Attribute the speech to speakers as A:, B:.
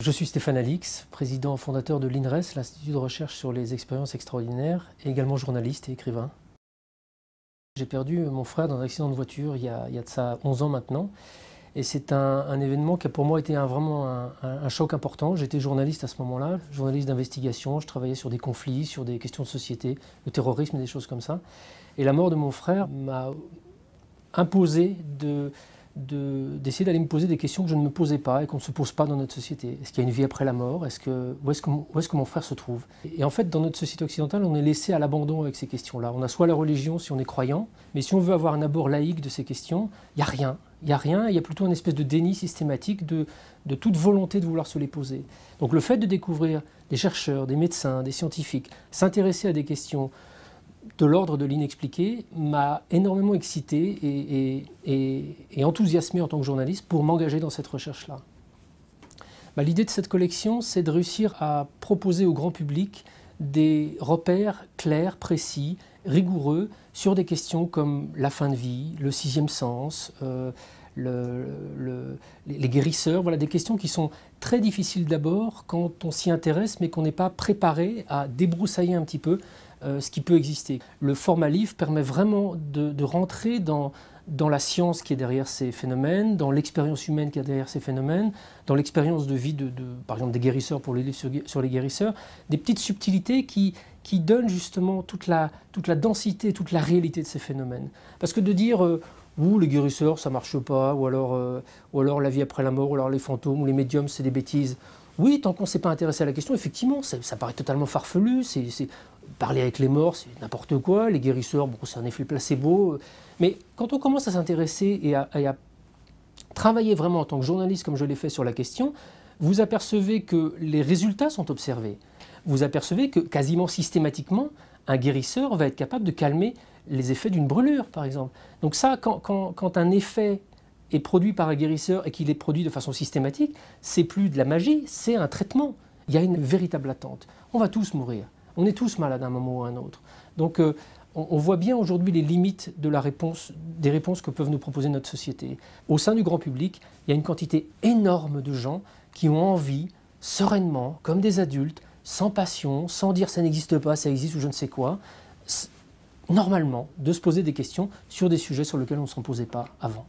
A: Je suis Stéphane Alix, président fondateur de l'INRES, l'Institut de recherche sur les expériences extraordinaires, et également journaliste et écrivain. J'ai perdu mon frère dans un accident de voiture il y a de ça 11 ans maintenant. Et c'est un événement qui a pour moi été vraiment un choc important. J'étais journaliste à ce moment-là, journaliste d'investigation, je travaillais sur des conflits, sur des questions de société, le terrorisme et des choses comme ça. Et la mort de mon frère m'a imposé d'essayer d'aller me poser des questions que je ne me posais pas et qu'on ne se pose pas dans notre société. Est-ce qu'il y a une vie après la mort? Où est-ce que mon frère se trouve? Et en fait, dans notre société occidentale, on est laissé à l'abandon avec ces questions-là. On a soit la religion si on est croyant, mais si on veut avoir un abord laïque de ces questions, il n'y a rien. Il n'y a rien, il y a plutôt une espèce de déni systématique de toute volonté de vouloir se les poser. Donc le fait de découvrir des chercheurs, des médecins, des scientifiques, s'intéresser à des questions de l'ordre de l'inexpliqué m'a énormément excité et enthousiasmé en tant que journaliste pour m'engager dans cette recherche-là. L'idée de cette collection, c'est de réussir à proposer au grand public des repères clairs, précis, rigoureux sur des questions comme la fin de vie, le sixième sens, les guérisseurs, voilà des questions qui sont très difficiles d'abord quand on s'y intéresse mais qu'on n'est pas préparé à débroussailler un petit peu ce qui peut exister. Le format livre permet vraiment de rentrer dans la science qui est derrière ces phénomènes, dans l'expérience humaine qui est derrière ces phénomènes, dans l'expérience de vie par exemple des guérisseurs pour les livres sur les guérisseurs, des petites subtilités qui donnent justement toute la densité, toute la réalité de ces phénomènes. Parce que de dire les guérisseurs ça marche pas, ou alors la vie après la mort, ou alors les fantômes, ou les médiums c'est des bêtises. Oui, tant qu'on ne s'est pas intéressé à la question, effectivement, ça paraît totalement farfelu, parler avec les morts, c'est n'importe quoi, les guérisseurs, bon, c'est un effet placebo. Mais quand on commence à s'intéresser et à travailler vraiment en tant que journaliste, comme je l'ai fait sur la question, vous apercevez que les résultats sont observés. Vous apercevez que quasiment systématiquement, un guérisseur va être capable de calmer les effets d'une brûlure, par exemple. Donc ça, quand un effet est produit par un guérisseur et qu'il est produit de façon systématique, c'est plus de la magie, c'est un traitement. Il y a une véritable attente. On va tous mourir. On est tous malades à un moment ou à un autre. Donc on voit bien aujourd'hui les limites des réponses que peuvent nous proposer notre société. Au sein du grand public, il y a une quantité énorme de gens qui ont envie, sereinement, comme des adultes, sans passion, sans dire ça n'existe pas, ça existe ou je ne sais quoi, normalement, de se poser des questions sur des sujets sur lesquels on ne s'en posait pas avant.